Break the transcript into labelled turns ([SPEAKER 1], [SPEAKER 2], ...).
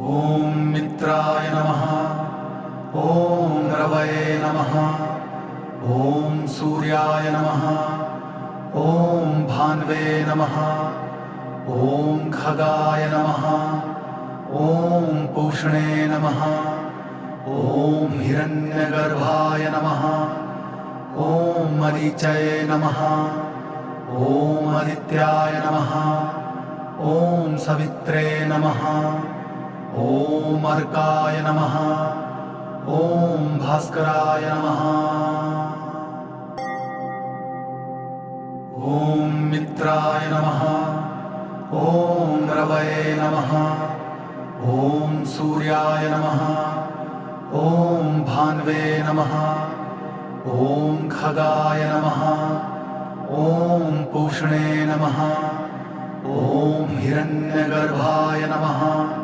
[SPEAKER 1] ॐ मित्राय नमः। ॐ रवये नमः। ॐ सूर्याय नमः। ॐ भान्वे नमः। ॐ खगाय नमः। ॐ पूष्णे नमः। ॐ हिरण्यगर्भाय नमः। ॐ मरीचये नमः। ॐ आदित्याय नमः। ॐ सवित्रे नमः। ॐ अर्काय नमः। ॐ भास्कराय नमः। ॐ मित्राय नमः। ॐ रवये नमः। ॐ सूर्याय नमः। ॐ भान्वे नमः। ॐ खगाय नमः। ॐ पूष्णे नमः। ॐ हिरण्यगर्भाय नमः।